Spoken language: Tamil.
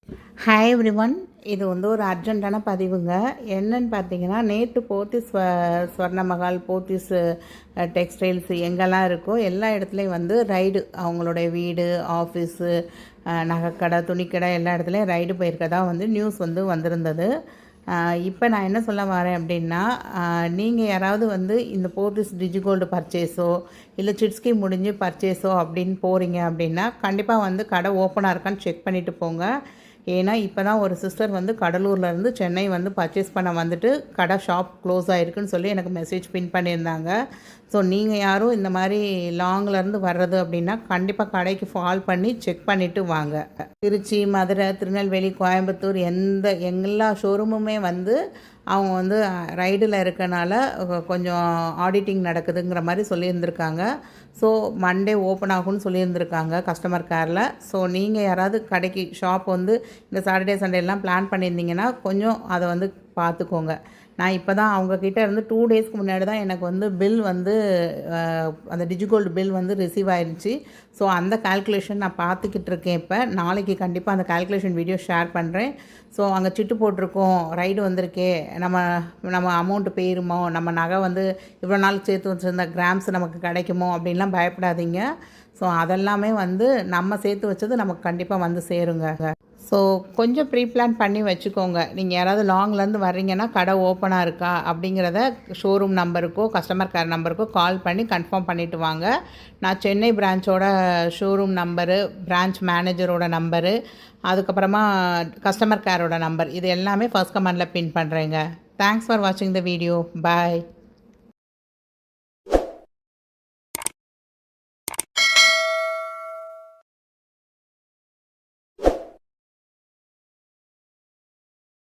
Hi everyone. இது வந்து ஒரு அர்ஜென்ட்டான பதிவுங்க. என்னன்னு பார்த்தீங்கன்னா, நேற்று போத்தீஸ் ஸ்வர்ணமஹால், போத்தீஸ் டெக்ஸ்டைல்ஸ் எங்கெல்லாம் இருக்கோ எல்லா இடத்துலையும் வந்து ரைடு, அவங்களுடைய வீடு, ஆஃபீஸு, நகைக்கடை, துணிக்கடை எல்லா இடத்துலையும் ரைடு போயிருக்கதா வந்து நியூஸ் வந்து வந்திருந்தது. இப்போ நான் என்ன சொல்ல வரேன் அப்படின்னா, நீங்கள் யாராவது வந்து இந்த போத்தீஸ் டிஜிகோல்டு பர்ச்சேஸோ இல்லை சிட்ஸ்கி முடிஞ்சு பர்ச்சேஸோ அப்படின்னு போகிறீங்க அப்படின்னா, கண்டிப்பாக வந்து கடை ஓப்பனாக இருக்கான்னு செக் பண்ணிவிட்டு போங்க. ஏன்னா இப்போ தான் ஒரு சிஸ்டர் வந்து கடலூர்லேருந்து சென்னை வந்து பர்ச்சேஸ் பண்ண வந்துட்டு கடை ஷாப் க்ளோஸ் ஆகிருக்குன்னு சொல்லி எனக்கு மெசேஜ் பின் பண்ணியிருந்தாங்க. ஸோ நீங்கள் யாரும் இந்த மாதிரி லாங்லேருந்து வர்றது அப்படின்னா கண்டிப்பாக கடைக்கு கால் பண்ணி செக் பண்ணிவிட்டு வாங்க. திருச்சி, மதுரை, திருநெல்வேலி, கோயம்புத்தூர் எல்லா ஷோரூமுமே வந்து அவங்க வந்து ரைடில் இருக்கனால கொஞ்சம் ஆடிட்டிங் நடக்குதுங்கிற மாதிரி சொல்லியிருந்திருக்காங்க. ஸோ மண்டே ஓப்பன் ஆகும்னு சொல்லியிருந்திருக்காங்க கஸ்டமர் கேரில். ஸோ நீங்கள் யாராவது கடைக்கு ஷாப் வந்து இந்த சாட்டர்டே சண்டேலாம் பிளான் பண்ணியிருந்தீங்கன்னா கொஞ்சம் அதை வந்து பார்த்துக்கோங்க. நான் இப்போ தான் அவங்கக்கிட்ட இருந்து 2 டேஸ்க்கு முன்னாடி தான் எனக்கு வந்து பில் வந்து அந்த டிஜிகோல்டு பில் வந்து ரிசீவ் ஆயிடுச்சு. ஸோ அந்த கால்குலேஷன் நான் பார்த்துக்கிட்டு இருக்கேன். இப்போ நாளைக்கு கண்டிப்பாக அந்த கால்குலேஷன் வீடியோ ஷேர் பண்ணுறேன். ஸோ அங்கே சிட்டு போட்டிருக்கோம், ரைடு வந்திருக்கே, நம்ம அமௌண்ட்டு போயிருமோ, நம்ம நகை வந்து இவ்வளோ நாள் சேர்த்து வச்சுருந்த கிராம்ஸ் நமக்கு கிடைக்குமோ அப்படின்லாம் பயப்படாதீங்க. ஸோ அதெல்லாமே வந்து நம்ம சேர்த்து வச்சது நமக்கு கண்டிப்பாக வந்து சேருங்க. ஸோ கொஞ்சம் ப்ரீ பிளான் பண்ணி வச்சுக்கோங்க. நீங்கள் யாராவது லாங்லேருந்து வர்றீங்கன்னா கடை ஓப்பனாக இருக்கா அப்படிங்கிறத ஷோரூம் நம்பருக்கோ கஸ்டமர் கேர் நம்பருக்கோ கால் பண்ணி கன்ஃபார்ம் பண்ணிவிட்டு வாங்க. நான் சென்னை பிரான்ச்சோட ஷோரூம் நம்பரு, பிரான்ச் மேனேஜரோட நம்பரு, அதுக்கப்புறமா கஸ்டமர் கேரோட நம்பர், இது எல்லாமே ஃபர்ஸ்ட் கமெண்டில் பின் பண்ணுறேங்க. தேங்க்ஸ் ஃபார் வாட்சிங் த வீடியோ. பாய்.